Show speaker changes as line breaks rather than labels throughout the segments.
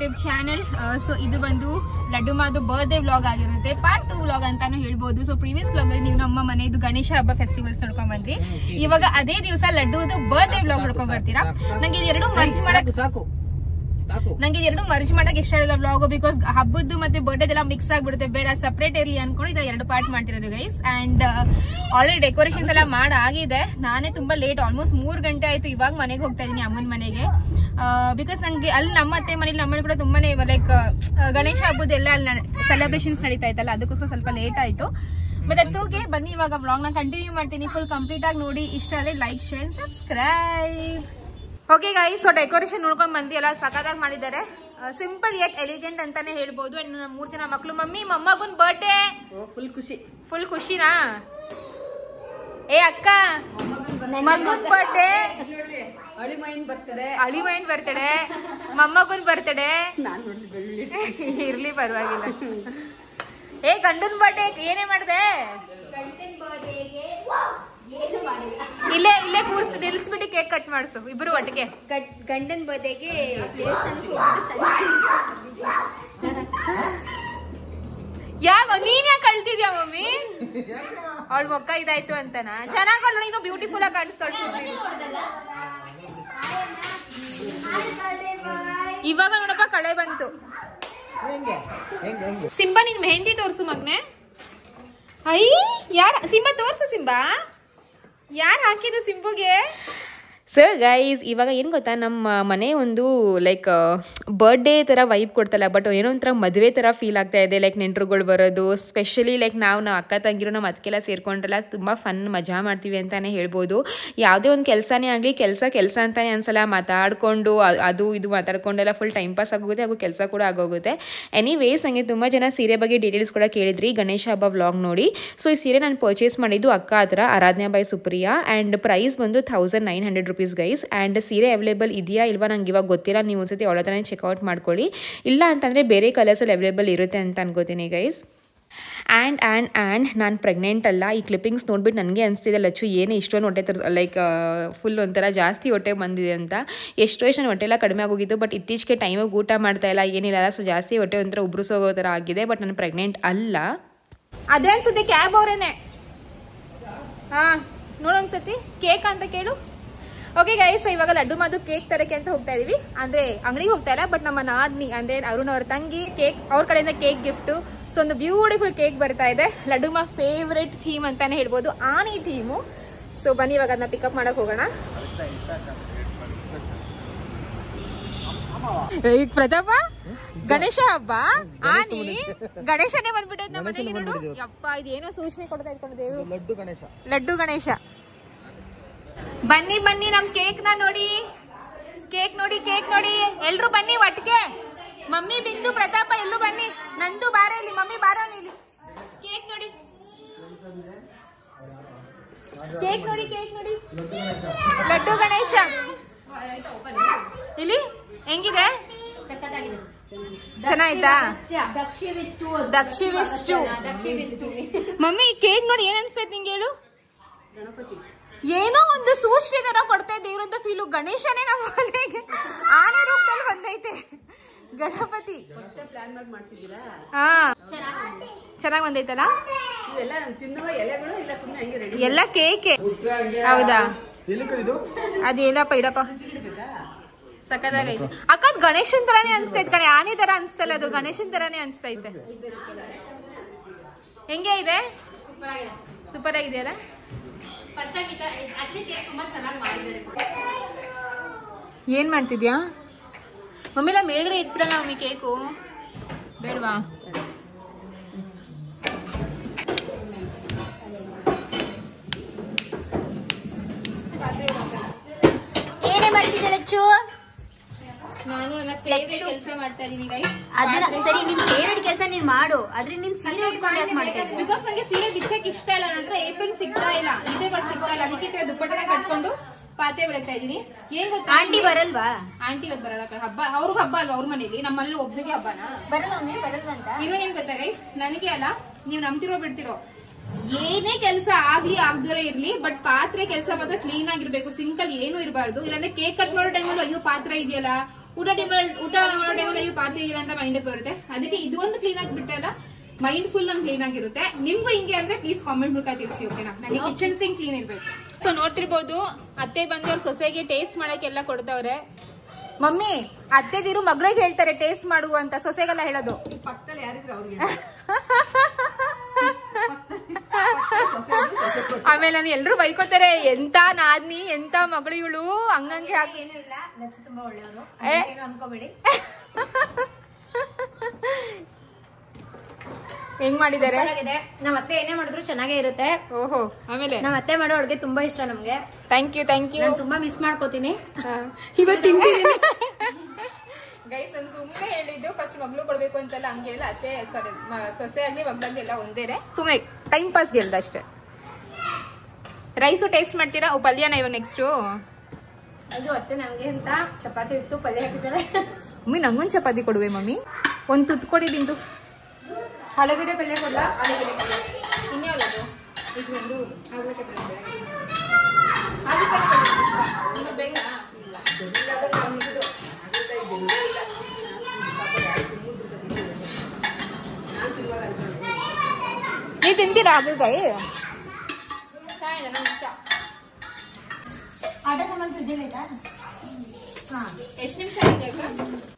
YouTube channel. So ಇದು ಬಂದು laddu Madu birthday vlog ಆಗಿರುತ್ತೆ, ಪಾರ್ಟ್ 2 ವ್ಲಾಗ್ ಅಂತಾನು ಹೇಳ್ಬೋದು. ಸೊ ಪ್ರೀವಿಯಸ್ ವ್ಲಾಗ್ ಅಲ್ಲಿ ನೀವು ನಮ್ಮ ಮನೆಯದು ಗಣೇಶ ಹಬ್ಬ ಫೆಸ್ಟಿವಲ್ಸ್ ನೋಡ್ಕೊಂಡ್ ಬಂದ್ರಿ. ಇವಾಗ ಅದೇ ದಿವಸ ಲಡ್ಡುದು ಬರ್ತ್ಡೇ ವ್ಲಾಗ್ ನೋಡ್ಕೊಂಡ್ ಬರ್ತೀರಾ. ನಂಗೆ ಎರಡು ಮರ್ಜ್ ಮಾಡಕ್ ಇಷ್ಟ ಇಲ್ಲ ವ್ಲಾಗ್, ಬಿಕಾಸ್ ಹಬ್ಬದ್ದು ಮತ್ತೆ ಬರ್ಡೇದೆಲ್ಲ ಮಿಕ್ಸ್ ಆಗ್ಬಿಡುತ್ತೆ, ಬೇಡ ಸಪರೇಟ್ ಇರ್ಲಿ ಅನ್ಕೊಂಡು ಇದ್ರ 2 ಪಾರ್ಟ್ ಮಾಡ್ತಿರೋದು ಗೈಸ್. ಅಂಡ್ ಆಲ್ರೆಡಿ ಡೆಕೋರೇಷನ್ಸ್ ಎಲ್ಲ ಮಾಡಾಗಿದೆ. ನಾನೇ ತುಂಬಾ ಲೇಟ್, ಆಲ್ಮೋಸ್ಟ್ 3 ಗಂಟೆ ಆಯ್ತು. ಇವಾಗ ಮನೆಗೆ ಹೋಗ್ತಾ ಇದೀನಿ, ಅಮ್ಮನ ಮನೆಗೆ. ಬಿಕಾಸ್ ನಂಗೆ ಅಲ್ಲಿ ನಮ್ಮ ಅತ್ತೆ ಮನೇಲಿ ನಮ್ಮಲ್ಲಿ ಕೂಡ ತುಂಬಾನೇ ಲೈಕ್ ಗಣೇಶ ಹಬ್ಬದೆಲ್ಲ ಅಲ್ಲಿ ಸೆಲೆಬ್ರೇಷನ್ಸ್ ನಡೀತಾ ಇತ್ತಲ್ಲ, ಅದಕ್ಕೋಸ್ಕರ ಸ್ವಲ್ಪ ಲೇಟ್ ಆಯ್ತು. But that's okay. ಬನ್ನಿ ಇವಾಗ ವ್ಲಾಗ್ ನ ಕಂಟಿನ್ಯೂ ಮಾಡ್ತೀನಿ. ಫುಲ್ ಕಂಪ್ಲೀಟ್ ಆಗಿ ನೋಡಿ. ಇಷ್ಟ ಆದರೆ like, share, subscribe. Okay guys, so decoration ನೋಡ್ಕೊಂಡ್ ಬಂದ್ವಿ, ಎಲ್ಲ ಸಖತ್ತಾಗಿ ಮಾಡಿದ್ದಾರೆ. ಸಿಂಪಲ್ ಯಟ್ ಎಲಿಗೆಂಟ್ ಅಂತಾನೆ ಹೇಳ್ಬೋದು. ಅಂಡ್ 3 ಜನ ಮಕ್ಳು. ಮಮ್ಮಿ ಮೊಮ್ಮಗನ್ ಬರ್ಡೇ ಫುಲ್ ಖುಷಿನಾ? ಏ ಅಕ್ಕ, ಮಗನ್ ಬರ್ಡೇ, ಅಳಿಮೈನ್ ಬರ್ತಡೆ, ಮೊಮ್ಮಗನ್ ಬರ್ತಡೆ. ಇರ್ಲಿ ಪರವಾಗಿಲ್ಲ. ಏ ಗಂಡನ್ ಬರ್ಡೇ ಏನೇ ಮಾಡಿದೆ? ಇಲ್ಲೇ ಕೂರ್ಸಿ ನಿಲ್ಸ್ಬಿಟ್ಟು ಕೇಕ್ ಕಟ್ ಮಾಡಿಸು ಇಬ್ರು ಒಟ್ಟಿಗೆ.
ಗಂಡನ್ ಬರ್ಡೇಗೆ
ಯಾಕ ನೀನ್ ಯಾಕೆ ಕಳ್ತಿದ್ಯಾ ಮಮ್ಮಿ? ಅವಳ ಮೊಕ್ಕ ಇದಾಯ್ತು ಅಂತನಾ? ಚೆನ್ನಾಗಲ್ಲ, ನೀನು ಬ್ಯೂಟಿಫುಲ್ ಆಗಿ ಕಾಣಿಸ್ತಾಳ. ಇವಾಗ ನೋಡಪ್ಪ ಕಳೆ ಬಂತು. ಸಿಂಬಾ ನಿನ್ ಮೆಹಂದಿ ತೋರ್ಸು ಮಗ್ನೆ. ಐ ಯಾರ ಸಿಂಬಾ ತೋರ್ಸು. ಸಿಂಬಾ ಯಾರು ಹಾಕಿದ್ದು ಸಿಂಬುಗೆ? ಸೊ ಗೈಸ್, ಇವಾಗ ಏನು ಗೊತ್ತಾ, ನಮ್ಮ ಮನೆ ಒಂದು ಲೈಕ್ ಬರ್ಡೇ ಥರ ವೈಬ್ ಕೊಡ್ತಲ್ಲ, ಬಟ್ ಏನೋ ಒಂಥರ ಮದುವೆ ಥರ ಫೀಲ್ ಆಗ್ತಾ ಇದೆ. ಲೈಕ್ ನೆಂಟರುಗಳು ಬರೋದು, ಸ್ಪೆಷಲಿ ಲೈಕ್ ನಾವು ಅಕ್ಕ ತಂಗಿರು ನಮ್ಮ ಅದಕ್ಕೆಲ್ಲ ಸೇರ್ಕೊಂಡ್ರಲ್ಲ ತುಂಬ ಫನ್ ಮಜಾ ಮಾಡ್ತೀವಿ ಅಂತಲೇ ಹೇಳ್ಬೋದು. ಯಾವುದೇ ಒಂದು ಕೆಲಸನೇ ಆಗಲಿ, ಕೆಲಸ ಅಂತಲೇ ಅನ್ಸಲ್ಲ. ಮಾತಾಡಿಕೊಂಡು ಅದು ಇದು ಮಾತಾಡ್ಕೊಂಡೆಲ್ಲ ಫುಲ್ ಟೈಮ್ ಪಾಸ್ ಆಗೋಗುತ್ತೆ, ಹಾಗೂ ಕೆಲಸ ಕೂಡ ಆಗೋಗುತ್ತೆ. ಎನಿವೇಸ್, ನನಗೆ ತುಂಬ ಜನ ಸೀರೆ ಬಗ್ಗೆ ಡೀಟೇಲ್ಸ್ ಕೂಡ ಕೇಳಿದ್ರಿ ಗಣೇಶ ಹಬ್ಬ ವ್ಲಾಗ್ ನೋಡಿ. ಸೊ ಈ ಸೀರೆ ನಾನು ಪರ್ಚೇಸ್ ಮಾಡಿದ್ದು ಅಕ್ಕ ಹತ್ರ, ಆರಾಧನಾ ಬೈ ಸುಪ್ರಿಯಾ. ಆ್ಯಂಡ್ ಪ್ರೈಸ್ ಬಂದು 1900 rupees ಗೈಸ್. ಆ್ಯಂಡ್ ಸೀರೆ ಅವೈಲೇಬಲ್ ಇದೆಯಾ ಇಲ್ವಾ ನಂಗೆ ಇವಾಗ ಗೊತ್ತಿಲ್ಲ, ನೀವು ಒಂದ್ಸತಿ ಅವಳ ಹತ್ರನೇ ಚೆಕ್ಔಟ್ ಮಾಡ್ಕೊಳ್ಳಿ. ಇಲ್ಲ ಅಂತಂದರೆ ಬೇರೆ ಕಲರ್ಸಲ್ಲಿ ಅವೈಲೇಬಲ್ ಇರುತ್ತೆ ಅಂತ ಅನ್ಕೋತೀನಿ ಗೈಸ್. ಆ್ಯಂಡ್ ನಾನು ಪ್ರೆಗ್ನೆಂಟ್ ಅಲ್ಲ. ಈ ಕ್ಲಿಪ್ಪಿಂಗ್ಸ್ ನೋಡ್ಬಿಟ್ಟು ನನಗೆ ಅನಿಸ್ತಿದೆ, ಲಚ್ಚು ಏನೇ ಇಷ್ಟೊಂದು ಹೊಟ್ಟೆ ಲೈಕ್ ಫುಲ್ ಒಂಥರ ಜಾಸ್ತಿ ಹೊಟ್ಟೆ ಬಂದಿದೆ ಅಂತ. ಎಷ್ಟೋ ಹೊಟ್ಟೆ ಎಲ್ಲ ಕಡಿಮೆ ಆಗೋಗಿತ್ತು, ಬಟ್ ಇತ್ತೀಚೆಗೆ ಟೈಮಿಗೆ ಊಟ ಮಾಡ್ತಾ ಇಲ್ಲ, ಏನಿಲ್ಲ. ಸೊ ಜಾಸ್ತಿ ಹೊಟ್ಟೆ ಒಂಥರ ಉಬ್ರಿಸೋಗೋ ಥರ ಆಗಿದೆ. ಬಟ್ ನಾನು ಪ್ರೆಗ್ನೆಂಟ್ ಅಲ್ಲ. ಅದೇ ಅನ್ಸುತ್ತೆ ಕ್ಯಾಬ್ ಅವರೇನೆ. ಹಾಂ ನೋಡೊಂದ್ಸತಿ ಕೇಕ್ ಅಂತ ಕೇಳು. ಓಕೆ ಗೈಸ್, ಇವಾಗ ಲಡ್ಡು ಮಾದು ಕೇಕ್ ತರಕ್ಕೆ ಅಂತ ಹೋಗ್ತಾ ಇದೀವಿ. ಅಂದ್ರೆ ಅಂಗಡಿಗೆ ಹೋಗ್ತಾ ಇಲ್ಲ, ಬಟ್ ನಮ್ಮ ನಾದ್ನಿ ಅಂದ್ರೆ ಅರುಣ್ ಅವ್ರ ತಂಗಿ ಕೇಕ್, ಅವ್ರ ಕಡೆಯಿಂದ ಕೇಕ್ ಗಿಫ್ಟ್. ಸೊ ಒಂದು ಬ್ಯೂಟಿಫುಲ್ ಕೇಕ್ ಬರ್ತಾ ಇದೆ. ಲಡ್ಡು ಮಾ ಫೇವ್ರೆಟ್ ಥೀಮ್ ಅಂತಾನೆ ಹೇಳ್ಬೋದು, ಆನಿ ಥೀಮು. ಸೊ ಬನ್ನಿ ಇವಾಗ ಅದನ್ನ ಪಿಕಪ್ ಮಾಡಕ್ ಹೋಗೋಣ. ಪ್ರತಾಪ, ಗಣೇಶ ಹಬ್ಬ ಆನಿ ಗಣೇಶನೇ ಬಂದ್ಬಿಟ್ಟೈತೆ ನಮ್ಮ ಮನೆಯಲ್ಲಿ. ನೋಡು ಯಪ್ಪ, ಇದೇನೋ ಸೂಚನೆ ಕೊಡ್ತಾ ಇಟ್ಕೊಂಡಿದ್ದೇವೆ. ಲಡ್ಡು ಗಣೇಶ. ಬನ್ನಿ ನಮ್ ಕೇಕ್ ನ ನೋಡಿ. ಕೇಕ್ ನೋಡಿ ಎಲ್ರು ಬನ್ನಿ ಒಟ್ಟಿಗೆ. ಮಮ್ಮಿ, ಬಿಂದು, ಪ್ರತಾಪ ಎಲ್ಲೂ ಬನ್ನಿ. ನಂದು ಬಾರ ಇಲ್ಲಿ, ಮಮ್ಮಿ ಬಾರ ಇಲ್ಲಿ. ಕೇಕ್ ನೋಡಿ ಲಡ್ಡು ಗಣೇಶ ಇಲ್ಲಿ ಹೆಂಗಿದೆ? ಚೆನ್ನಾಯ್ತಾ? ದಕ್ಷಿವಿಷ್ಟು. ಮಮ್ಮಿ ಕೇಕ್ ನೋಡಿ ಏನ್ ಅನ್ಸ್ತೈತ್ ನಿಂಗೆ ಹೇಳು? ಏನೋ ಒಂದು ಸೂಚನೆ ತರ ಕೊಡ್ತಾ ಇದ್ದೇವ್ರು ಅಂತ ಫೀಲು. ಗಣೇಶನೇ ನಮ್ಮ ಮನೆಗೆ ಆನೆ ರೂಪದಲ್ಲಿ ಬಂದೈತೆ. ಗಣಪತಿ ಹಾ ಚೆನ್ನಾಗ್ ಬಂದೈತಲ್ಲ. ಎಲ್ಲ ಕೇಕೆ ಹೌದಾ? ಅದೇನಪ್ಪ ಇಡಪ್ಪ, ಸಕ್ಕದಾಗೈತೆ. ಅಕ್ಕ ಗಣೇಶನ್ ತರಾನೇ ಅನ್ಸ್ತೈತೆ ಕಣೆ, ಆನೆ ತರ ಅನ್ಸ್ತಲ್ಲ, ಅದು ಗಣೇಶನ್ ತರಾನೇ ಅನ್ಸ್ತೈತೆ. ಹೆಂಗೆ ಇದೆ? ಸೂಪರ್ ಆಗಿದೆಯಲ್ಲ. ಏನ್ ಮಾಡ್ತಿದ್ಯಾ ಮಮ್ಮಿಲ್ಲ? ಮೇಲ್ಗಡೆ ಇಟ್ಬಿಡಲ್ಲ ಮಮ್ಮಿ ಕೇಕು, ಬೇಡವಾ?
ಏನೇ ಮಾಡ್ತಿದ್ದೆ ಲಚ್ಚು?
ನಾನು ನನ್ನ ಫೇವರೇಟ್ ಕೆಲಸ ಮಾಡ್ತಾ ಇದೀನಿ ಗೈಸ್.
ಸರಿ, ನಿನ್ ಫೇವರೇಟ್ ಕೆಲಸ ನೀನ್ ಮಾಡು, ಆದ್ರೆ ನೀನ್ ಸೀರೆ ಉಟ್ಕೊಂಡು ಯಾಕೆ ಮಾಡ್ತಾ ಇದ್ದೆ?
ಬಿಕಾಸ್ ನಂಗೆ ಸೀರೆ ಬಿಚ್ಚಕ್ ಇಷ್ಟ ಇಲ್ಲ. ನಂತರ ಏಪ್ರಿಲ್ ಸಿಗ್ತಾ ಇಲ್ಲ, ಇದೇ ಬಟ್ ಸಿಗ್ತಾ ಇಲ್ಲ. ಅದಕ್ಕೆ ದುಪ್ಪಟ್ಟೆ ಕಟ್ಕೊಂಡು ಪಾತೆ ಬಿಡ್ತಾ ಇದೀನಿ. ಏನ್ ಗೊತ್ತಾ,
ಆಂಟಿ ಬರಲ್ವಾ?
ಆಂಟಿ ಇವತ್ತು ಬರಲ್ಲ, ಹಬ್ಬ ಅವ್ರಿಗೆ ಹಬ್ಬ ಅಲ್ವಾ ಅವ್ರ ಮನೇಲಿ. ನಮ್ಮಲ್ಲಿ ಒಬ್ಬರಿಗೆ ಹಬ್ಬನಾ?
ಬರಲ್ವಂತ.
ಇನ್ನೊಂದೇನ್ ಗೊತ್ತಾ ಗೈಸ್, ನನಗೆ ಅಲ್ಲ, ನೀವು ನಂಬ್ತಿರೋ ಬಿಡ್ತಿರೋ, ಏನೇ ಕೆಲಸ ಆಗ್ಲಿ ಆಗ್ದೂರೇ ಇರ್ಲಿ, ಬಟ್ ಪಾತ್ರೆ ಕೆಲಸ ಮಾತ್ರ ಕ್ಲೀನ್ ಆಗಿರ್ಬೇಕು. ಸಿಂಕಲ್ ಏನು ಇರಬಾರ್ದು. ಇಲ್ಲಾಂದ್ರೆ ಕೇಕ್ ಕಟ್ ಮಾಡೋ ಟೈಮಲ್ಲಿ ಅಯ್ಯೋ ಪಾತ್ರೆ ಇದೆಯಲ್ಲ, ಊಟ ಮಾಡೋ ಟೈಮಲ್ಲಿ ಪಾತ್ರೆ ಇಲ್ಲ ಅಂತ ಮೈಂಡ್ ಬರುತ್ತೆ. ಅದಕ್ಕೆ ಇದು ಒಂದು ಕ್ಲೀನ್ ಆಗಿ ಬಿಟ್ರಲ್ಲ ಮೈಂಡ್ ಫುಲ್ ನಮ್ಗೆ ಕ್ಲೀನ್ ಆಗಿರುತ್ತೆ. ನಿಮ್ಗೂ ಹಿಂಗೆ ಅಂದ್ರೆ ಪ್ಲೀಸ್ ಕಾಮೆಂಟ್ ಮೂಲಕ ತಿಳಿಸಿ, ಓಕೆನಾ? ನನಗೆ ಕಿಚನ್ ಸಿಂಕ್ ಕ್ಲೀನ್ ಇರ್ಬೇಕು. ಸೊ ನೋಡ್ತಿರ್ಬೋದು ಅತ್ತೆ ಬಂದವ್ರು ಸೊಸೆಗೆ ಟೇಸ್ಟ್ ಮಾಡಕ್ಕೆಲ್ಲ ಕೊಡ್ತಾವ್ರೆ. ಮಮ್ಮಿ ಅತ್ತೆದಿರು ಮಗಳಿಗೆ ಹೇಳ್ತಾರೆ ಟೇಸ್ಟ್ ಮಾಡುವ ಅಂತ, ಸೊಸೆಗೆಲ್ಲ ಹೇಳೋದು. ಆಮೇಲೆ ನಾನು ಎಲ್ರು ಬೈಕೋತಾರೆ, ಎಂತ ನಾದ್ನಿ ಎಂತ ಮಗಳು ಇವಳು ಹಂಗಂಗೆ ಹಾಕಿ.
ತುಂಬಾ ಒಳ್ಳೆಯವರು, ಅನ್ಕೋಬೇಡಿ.
ಹೆಂಗ್ ಮಾಡಿದ್ದಾರೆ?
ನಮ್ಮ ಅತ್ತೆ ಏನೇ ಮಾಡಿದ್ರು ಚೆನ್ನಾಗೇ ಇರುತ್ತೆ.
ಓಹೋ, ಆಮೇಲೆ
ನಮ್ಮ ಅತ್ತೆ ಮಾಡೋ ಅಡುಗೆ ತುಂಬಾ ಇಷ್ಟ ನಮ್ಗೆ.
ಥ್ಯಾಂಕ್ ಯು ನಾನು
ತುಂಬಾ ಮಿಸ್ ಮಾಡ್ಕೋತೀನಿ.
ಇವತ್ತು ತಿಂತೀನಿ ಗೈಸ್. ನಾನು ಸುಮ್ಮನೆ ಹೇಳಿದ್ದು ಫಸ್ಟ್ ಮಗಳು ಕೊಡ್ಬೇಕು ಅಂತೆಲ್ಲ ಹಂಗೆಲ್ಲ ಅತ್ತೆ ಸಾರಿ ಸೊಸೆ ಆಗ್ಲಿ ಮಗಳಾಗ್ಲಿ ಎಲ್ಲ ಒಂದೇನೆ, ಸುಮ್ಮನೆ ಟೈಮ್ ಪಾಸ್ ಗೆಲ್ದ ಅಷ್ಟೇ. ರೈಸು ಟೇಸ್ಟ್ ಮಾಡ್ತೀರಾ? ಪಲ್ಯನ ಇವಾಗ ನೆಕ್ಸ್ಟು
ಅದು ಅತ್ತೆ ನಮ್ಗೆ ಅಂತ ಚಪಾತಿ ಇಟ್ಟು ಪಲ್ಯ ಹಾಕಿದ್ದಾರೆ.
ಮಮ್ಮಿ ನಂಗೊಂದು ಚಪಾತಿ ಕೊಡುವೆ ಮಮ್ಮಿ, ಒಂದು ತುತ್ತು ಕೊಡಿ ಬಿಂದು.
ಆಲೂಗಡ್ಡೆ ಪಲ್ಯ ಕೊಡಲ್ಲ?
ಆಲೂಗಡ್ಡೆ ಪಲ್ಯ ಇನ್ಯಾವುದು? ಇದು ಒಂದು ಆಲೂಗಡ್ಡೆ ಪಲ್ಯ ಅದು ಬೇಗ ನೀವು ತಿಂತೀರಾ ಹಾಗಲಕಾಯಿ? ನಂಗೆ ಇಷ್ಟ.
ಆಟ ಸಾಮಾನು ಫ್ರಿಜ್ಜಲ್ಲಿ ಐತಾ?
ಎಷ್ಟು ನಿಮಿಷ ಆಗಿದೆ?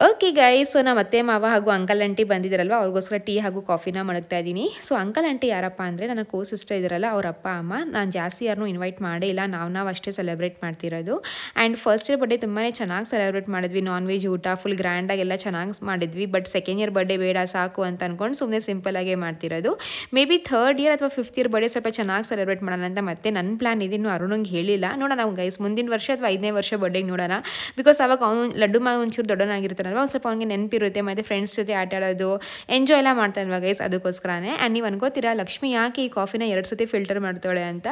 ಓಕೆ ಗೈಸ್, ಸೊ ನಮ್ಮ ಅತ್ತೆ ಮಾವ ಹಾಗೂ ಅಂಕಲ್ ಆಂಟಿ ಬಂದಿದ್ದಾರಲ್ವ, ಅವ್ರಿಗೋಸ್ಕರ ಟೀ ಹಾಗೂ ಕಾಫಿನ ಮಡಗ್ತಾ ಇದ್ದೀನಿ. ಸೊ ಅಂಕಲ್ ಆಂಟಿ ಯಾರಪ್ಪ ಅಂದರೆ ನನ್ನ ಕೋ ಸಿಸ್ಟರ್ ಇದ್ದಾರಲ್ಲ ಅವ್ರ ಅಪ್ಪ ಅಮ್ಮ. ನಾನು ಜಾಸ್ತಿ ಯಾರನ್ನೂ ಇನ್ವೈಟ್ ಮಾಡೇ ಇಲ್ಲ, ನಾವು ಅಷ್ಟೇ ಸೆಲೆಬ್ರೇಟ್ ಮಾಡ್ತಿರೋದು. ಆ್ಯಂಡ್ ಫಸ್ಟ್ ಇಯರ್ ಬರ್ಡೇ ತುಂಬಾ ಚೆನ್ನಾಗಿ ಸೆಲೆಬ್ರೇಟ್ ಮಾಡಿದ್ವಿ. ನಾನ್ ವೆಜ್ ಊಟ ಫುಲ್ ಗ್ರ್ಯಾಂಡಾಗೆಲ್ಲ ಚೆನ್ನಾಗಿ ಮಾಡಿದ್ವಿ. ಬಟ್ ಸೆಕೆಂಡ್ ಇಯರ್ ಬರ್ಡೇ ಬೇಡ ಸಾಕು ಅಂತ ಅಂದ್ಕೊಂಡು ಸುಮ್ಮನೆ ಸಿಂಪಲಾಗೇ ಮಾಡ್ತಿರೋದು. ಮೇ ಬಿ ಥರ್ಡ್ ಇಯರ್ ಅಥವಾ ಫಿಫ್ತ್ ಇಯರ್ ಬರ್ಡೇ ಸ್ವಲ್ಪ ಚೆನ್ನಾಗಿ ಸೆಲೆಬ್ರೇಟ್ ಮಾಡೋಣ ಅಂತ ಮತ್ತೆ ನನ್ನ ಪ್ಲಾನ್ ಇದೆ. ಇನ್ನೂ ಅರುಣಂಗೆ ಹೇಳಿಲ್ಲ, ನೋಡೋಣ ನಾವು ಗೈಸ್ ಮುಂದಿನ ವರ್ಷ ಅಥವಾ 5ನೇ ವರ್ಷ ಬರ್ಡೇಗೆ ನೋಡೋಣ. ಬಿಕಾಸ್ ಅವಾಗ ಅವನು ಲಡ್ಡು ಮಾವು ಒಂಚೂರು ದೊಡ್ಡನಾಗಿರ್ತಾನಲ್ವ, ಒಂದು ಸ್ವಲ್ಪ ಅವ್ನಿಗೆ ನೆನಪಿರುತ್ತೆ, ಮತ್ತು ಫ್ರೆಂಡ್ಸ್ ಜೊತೆ ಆಟ ಆಡೋದು ಎಂಜಾಯ್ ಎಲ್ಲ ಮಾಡ್ತಾನಲ್ವ ಗೈಸ್, ಅದಕ್ಕೋಸ್ಕರನೇ. ಆ್ಯಂಡ್ ನೀವು ಅನ್ಕೋತೀರಾ ಲಕ್ಷ್ಮಿ ಯಾಕೆ ಈ ಕಾಫಿನ 2 ಸತಿ ಫಿಲ್ಟರ್ ಮಾಡ್ತಾಳೆ ಅಂತ?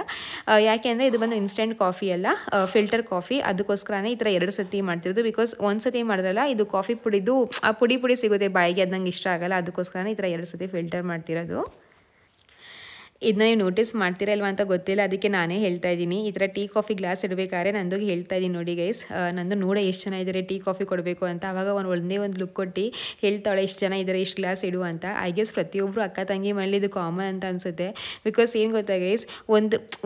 ಯಾಕೆ ಅಂದರೆ ಇದು ಬಂದು ಇನ್ಸ್ಟೆಂಟ್ ಕಾಫಿ ಅಲ್ಲ, ಫಿಲ್ಟರ್ ಕಾಫಿ. ಅದಕ್ಕೋಸ್ಕರನೇ ಈ ಥರ 2 ಸತಿ ಮಾಡ್ತಿರೋದು. ಬಿಕಾಸ್ ಒಂದು ಸತಿ ಮಾಡಿದ್ರಲ್ಲ ಇದು ಕಾಫಿ ಪುಡಿದು ಆ ಪುಡಿ ಸಿಗುತ್ತೆ ಬಾಯಿಗೆ, ಅದು ನಂಗೆ ಇಷ್ಟ ಆಗಲ್ಲ. ಅದಕ್ಕೋಸ್ಕರನೇ ಈ ಥರ 2 ಸತಿ ಫಿಲ್ಟರ್ ಮಾಡ್ತಿರೋದು. ಇದನ್ನ ನೀವು ನೋಟಿಸ್ ಮಾಡ್ತೀರಾ ಇಲ್ವಾ ಅಂತ ಗೊತ್ತಿಲ್ಲ, ಅದಕ್ಕೆ ನಾನೇ ಹೇಳ್ತಾ ಇದ್ದೀನಿ. ಈ ಥರ ಟೀ ಕಾಫಿ ಗ್ಲಾಸ್ ಇಡಬೇಕಾದ್ರೆ ನಂದೋಗಿ ಹೇಳ್ತಾ ಇದ್ದೀನಿ ನೋಡಿ ಗೈಸ್, ನಂದು ನೋಡೋ ಎಷ್ಟು ಜನ ಇದ್ದಾರೆ ಟೀ ಕಾಫಿ ಕೊಡಬೇಕು ಅಂತ. ಆವಾಗ ಒಂದೇ ಒಂದು ಲುಕ್ ಕೊಟ್ಟು ಹೇಳ್ತಾಳೆ ಎಷ್ಟು ಜನ ಇದ್ದಾರೆ ಎಷ್ಟು ಗ್ಲಾಸ್ ಇಡು ಅಂತ. ಐ ಗೆಸ್ ಪ್ರತಿಯೊಬ್ಬರು ಅಕ್ಕ ತಂಗಿ ಮನೇಲಿ ಇದು ಕಾಮನ್ ಅಂತ ಅನಿಸುತ್ತೆ. ಬಿಕಾಸ್ ಏನು ಗೊತ್ತಾ ಗೈಸ್,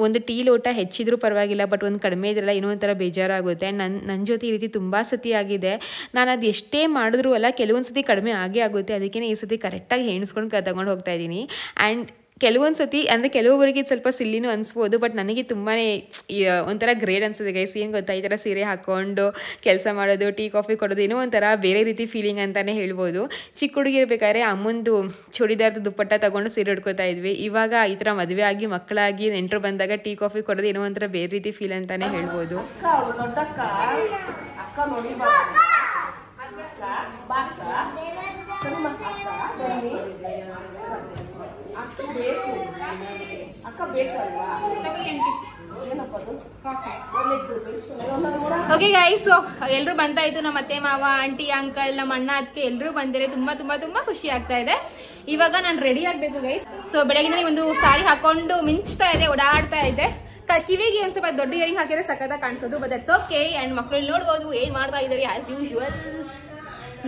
ಒಂದು ಟೀ ಲೋಟ ಹೆಚ್ಚಿದ್ರೂ ಪರವಾಗಿಲ್ಲ, ಬಟ್ ಒಂದು ಕಡಿಮೆ ಇದ್ರಲ್ಲ ಇನ್ನೂ ಒಂಥರ ಬೇಜಾರಾಗುತ್ತೆ. ಆ್ಯಂಡ್ ನನ್ನ ಜೊತೆ ಈ ರೀತಿ ತುಂಬ ಸತಿ ಆಗಿದೆ. ನಾನು ಅದು ಎಷ್ಟೇ ಮಾಡಿದ್ರೂ ಅಲ್ಲ ಕೆಲವೊಂದು ಸತಿ ಕಡಿಮೆ ಆಗುತ್ತೆ. ಅದಕ್ಕೆ ಈ ಸತಿ ಕರೆಕ್ಟಾಗಿ ಎಣಿಸ್ಕೊಂಡು ತಗೊಂಡು ಹೋಗ್ತಾ ಇದ್ದೀನಿ. ಆ್ಯಂಡ್ ಕೆಲವೊಂದು ಸತಿ ಅಂದರೆ ಕೆಲವೊಬ್ಬರಿಗೆ ಇದು ಸ್ವಲ್ಪ ಸಿಲ್ಲಿನೂ ಅನಿಸ್ಬೋದು, ಬಟ್ ನನಗೆ ತುಂಬಾ ಒಂಥರ ಗ್ರೇಟ್ ಅನಿಸುತ್ತೆ ಗೈಸ್. ಏನು ಗೊತ್ತಾ, ಈ ಥರ ಸೀರೆ ಹಾಕ್ಕೊಂಡು ಕೆಲಸ ಮಾಡೋದು, ಟೀ ಕಾಫಿ ಕೊಡೋದು ಏನೋ ಒಂಥರ ಬೇರೆ ರೀತಿ ಫೀಲಿಂಗ್ ಅಂತಲೇ ಹೇಳ್ಬೋದು. ಚಿಕ್ಕ ಹುಡುಗಿರ್ಬೇಕಾದ್ರೆ ಅಮ್ಮಂದು ಚೂಡಿದಾರ್ದು ದುಪ್ಪಟ್ಟ ತೊಗೊಂಡು ಸೀರೆ ಉಡ್ಕೋತಾ ಇದ್ವಿ. ಇವಾಗ ಈ ಥರ ಮದುವೆ ಆಗಿ ಮಕ್ಕಳಾಗಿ ನೆಂಟರು ಬಂದಾಗ ಟೀ ಕಾಫಿ ಕೊಡೋದು ಏನೋ ಒಂಥರ ಬೇರೆ ರೀತಿ ಫೀಲ್ ಅಂತಲೇ ಹೇಳ್ಬೋದು. ಓಕೆ ಗೈಸ್, ಎಲ್ಲರೂ ಬಂತಾ ಇತ್ತು. ನಮ್ಮ ಅತ್ತೆ ಮಾವ, ಆಂಟಿ, ಅಂಕಲ್, ನಮ್ಮ ಅಣ್ಣ, ಅದಕ್ಕೆ ಎಲ್ಲರೂ ಬಂದಿದೆ. ತುಂಬಾ ಖುಷಿ ಆಗ್ತಾ ಇದೆ. ಇವಾಗ ನಾನು ರೆಡಿ ಆಗ್ಬೇಕು ಗೈಸ್. ಸೊ ಬೆಳಗಿನ ಒಂದು ಸಾರಿ ಹಾಕೊಂಡು ಮಿಂಚ್ತಾ ಇದೆ, ಓಡಾಡ್ತಾ ಇದೆ. ಕಿವಿಗೆ ಒಂದ್ ಸ್ವಲ್ಪ ದೊಡ್ಡ ಇಯರಿಂಗ್ ಹಾಕಿದ್ರೆ ಸಕ್ಕತ್ತಾಗಿ ಕಾಣಿಸೋದು, ಬಟ್ ದಟ್ಸ್ ಓಕೆ. ಅಂಡ್ ಮಕ್ಕಳು ನೋಡ್ಬೋದು ಏನ್ ಮಾಡ್ತಾ ಇದ್ದಾರೆ ಆಸ್ ಯೂಶುವಲ್.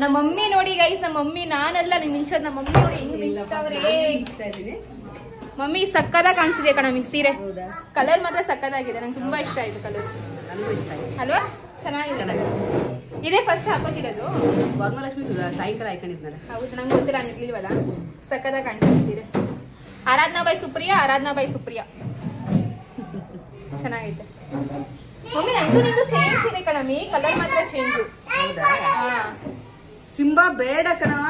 ನಮ್ಮ ಮಮ್ಮಿ ನೋಡಿ ಗೈಸ್, ನಮ್ಮ ಮಮ್ಮಿ ನಾನಲ್ಲ ನಿಮ್ ಮಿಂಚೋದು, ನಮ್ಮ ಮಮ್ಮಿ ನೋಡಿ ಹೆಂಗ್ ಮಿಂಚ್ತಾವ್ರೆ. ಮಮ್ಮಿ ಸಕ್ಕತ್ತಾಗಿ ಕಾಣಿಸ್ತಿದೆ ಕಣ ನಿಮ್ಗೆ ಸೀರೆ. ಕಲರ್ ಮಾತ್ರ ಸಕ್ಕತ್ತಾಗಿದೆ, ನಂಗೆ ತುಂಬಾ ಇಷ್ಟ ಆಯ್ತು ಕಲರ್ ಅಲ್ವಾ, ಚೆನ್ನಾಗಿದೆ. ಇದೇ ಫಸ್ಟ್ ಹಾಕೋತಿರೋದು?
ವರಮಹಾಲಕ್ಷ್ಮಿ ಸಾಯಂಕಾಲ ಹಾಕೊಂಡಿದ್ನಲ್ಲ.
ಹೌದು, ನಂಗೆ ಗೊತ್ತಿಲ್ಲ, ನಿಲ್ವಲ್ಲ. ಸಕ್ಕತ್ತಾಗಿ ಕಾಣಿಸ್ತಿದೆ ಸೀರೆ. ಆರಾಧನಾ ಬೈ ಸುಪ್ರಿಯಾ ಚೆನ್ನಾಗೈತೆ. ಮಮ್ಮಿ ನಂದು ನಿಂದು ಸೇಮ್ ಸೀರೆ ಕಣಮಿ, ಕಲರ್ ಮಾತ್ರ ಚೇಂಜು.
ಸಿಂಬಾ ಬೇಡ ಕಣವ.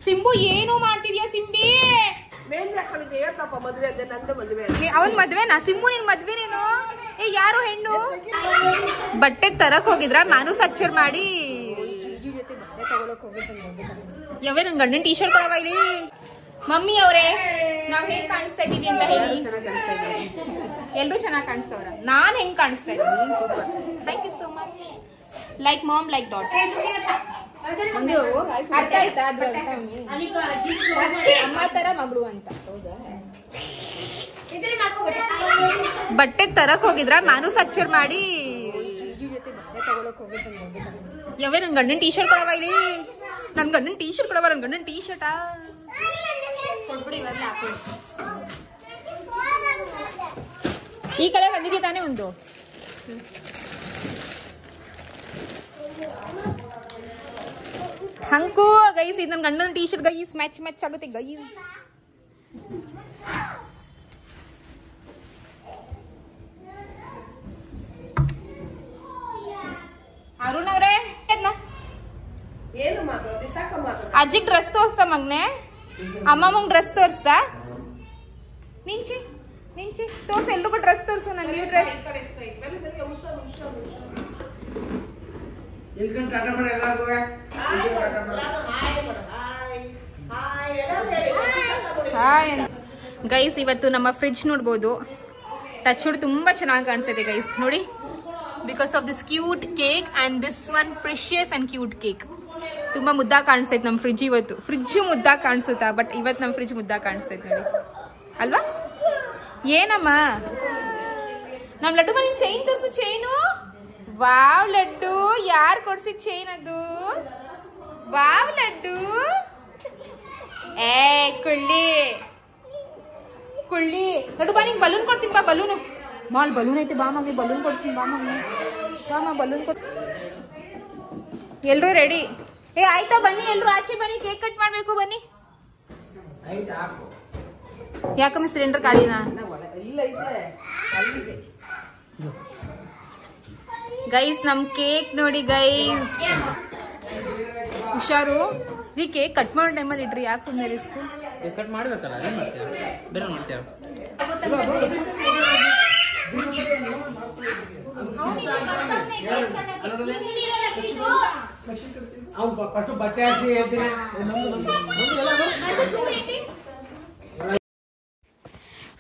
ಸಿಂಬು ಏನು ಮಾಡ್ತಿದ್ಯಾ ಸಿಂಬಿ? ಅವನ್ ಮದ್ವೆನಾ? ಸಿಂಬು ನಿನ್ ಮದ್ವೆನೇನು? ಯಾರು ಹೆಣ್ಣು? ಬಟ್ಟೆ ತರಕ್ ಹೋಗಿದ್ರ? ಮ್ಯಾನುಫ್ಯಾಕ್ಚರ್ ಮಾಡಿ ಯಾವೇ ನನ್ ಗಂಡನ್ ಟೀ ಶರ್ಟ್ ಕೊಡವ ಇಲ್ಲಿ. ಮಮ್ಮಿ ಅವರೇ, ನಾವ್ ಹೆಂಗ್ ಕಾಣಿಸ್ತಾ ಇದೀವಿ ಅಂತ ಹೇಳಿ. ಎಲ್ರು ಚೆನ್ನಾಗಿ ಕಾಣಿಸ್ತವ್ರ, ನಾನ್ ಹೆಂಗ್ ಕಾಣಿಸ್ತಾ ಇದ್ದೀನಿ? Thank you so much. Like mom like daughter. ಅರ್ಥ ಆಯ್ತಾ? ಅಮ್ಮ ತರ ಮಗಳು ಅಂತ. ಬಟ್ಟೆ ತರಕ್ ಹೋಗಿದ್ರ? ಮ್ಯಾನುಫ್ಯಾಕ್ಚರ್ ಮಾಡಿ ಯಾವೇ ನನ್ನ ಗಂಡನ ಟೀ ಶರ್ಟ್ ಕೊಡವ ಇಲ್ಲಿ, ನನ್ನ ಗಂಡನ ಟೀ ಶರ್ಟ್ ಕೊಡವ, ನನ್ನ ಗಂಡನ ಟೀ ಶರ್ಟಾ
ಕೊಟ್ಬಿಡಿ ಇವಾಗಲೇ ಹಾಕೊಳ್ಳಿ.
ಈ ಕಡೆ ಬಂದಿದ್ಯಾ ತಾನೇ ಒಂದು. ಹಂಕು ಗೈಸ್, ಇದು ನನ್ನ ಗಂಡನ ಟೀ ಶರ್ಟ್ ಗೈಸ್, ಮ್ಯಾಚ್ ಆಗುತ್ತೆ ಗೈಸ್. ಅರುಣ್ ಅವ್ರೆ, ಅಜ್ಜಿಗ್ ಡ್ರೆಸ್ ತೋರ್ಸ್ತಾ ಮಗ್ನೆ, ಅಮ್ಮಮ್ಮಂಗ್ ಡ್ರೆಸ್ ತೋರ್ಸ್ತಾ. ನಿಂಚಿ ತೋರ್ಸ, ಎಲ್ರಿಗೂ ಡ್ರೆಸ್ ತೋರ್ಸು. ನನ್ನ ನ್ಯೂ ಡ್ರೆಸ್. ಗೈಸ್, ಇವತ್ತು ನಮ್ಮ ಫ್ರಿಡ್ಜ್ ನೋಡ್ಬೋದು. ಟಚ್ ವುಡ್ ತುಂಬಾ ಚೆನ್ನಾಗಿ ಕಾಣಿಸುತ್ತೆ ಗೈಸ್, ನೋಡಿ. Because of this cute cake and this one precious and cute cake. ತುಂಬಾ ಮುದ್ದಾಗಿ ಕಾಣಿಸ್ತೈತೆ ನಮ್ಮ ಫ್ರಿಡ್ಜ್ ಇವತ್ತು. ಫ್ರಿಡ್ಜ್ ಮುದ್ದಾಗಿ ಕಾಣಿಸುತ್ತಾ, ಬಟ್ ಇವತ್ತು ನಮ್ಮ ಫ್ರಿಡ್ಜ್ ಮುದ್ದಾಗಿ ಕಾಣಿಸ್ತೈತೆ ನೋಡಿ, ಅಲ್ವಾ? ಏನಮ್ಮ ನಮ್ ಲಡ್ಡು ಮನೆ ಚೈನ್ ತೋರ್ಸು. ಚೈನು ವಾವ್ ಲಡ್ಡು, ಯಾರು ಕೊಡ್ಸಿದ್ ಚೈನ್ ಅದು? ವಾವ್ ಲಡ್ಡು. ಏ ಕುಳ್ಳಿ ಲಡ್ಡು ಬಾ, ನಿಂಗೆ ಬಲೂನ್ ಕೊಡ್ತೀನಿ ಬಾ. ಬಲೂನು ಮಾಲ್ ಬಲೂನ್ ಐತೆ, ಬಾ ಮಗಲಿ ಬಲೂನ್ ಕೊಡ್ತೀನಿ. ಬಾ ಬಲೂನ್ ಕೊಡ್. ಎಲ್ರೂ ರೆಡಿ? ಏ ಆಯ್ತಾ, ಬನ್ನಿ ಎಲ್ರು ಆಚೆ ಬನ್ನಿ, ಕೇಕ್ ಕಟ್ ಮಾಡ್ಬೇಕು ಬನ್ನಿ. ಯಾಕಮ್ಮ ಸಿಲಿಂಡರ್ ಖಾಲಿನಾ? ಗೈಸ್ ನಮ್ ಕೇಕ್ ನೋಡಿ ಗೈಸ್, ಹುಷಾರು. ಈ ಕೇಕ್ ಕಟ್ ಮಾಡೋ ಟೈಮಲ್ಲಿ ಇಡ್ರಿ, ಯಾಕೆ ಸುಮ್ಮನೆ ರಿಸ್ಕ್.
ಕಟ್ ಮಾಡ್ಬೇಕಲ್ಲ, ಅದೇ ಮಾಡ್ತೀವಿ, ಬೇರೆ ಮಾಡ್ತೀವಿ. ಬಟ್ಟೆ ಹಾಕಿ ಹೇಳ್ತೀನಿ.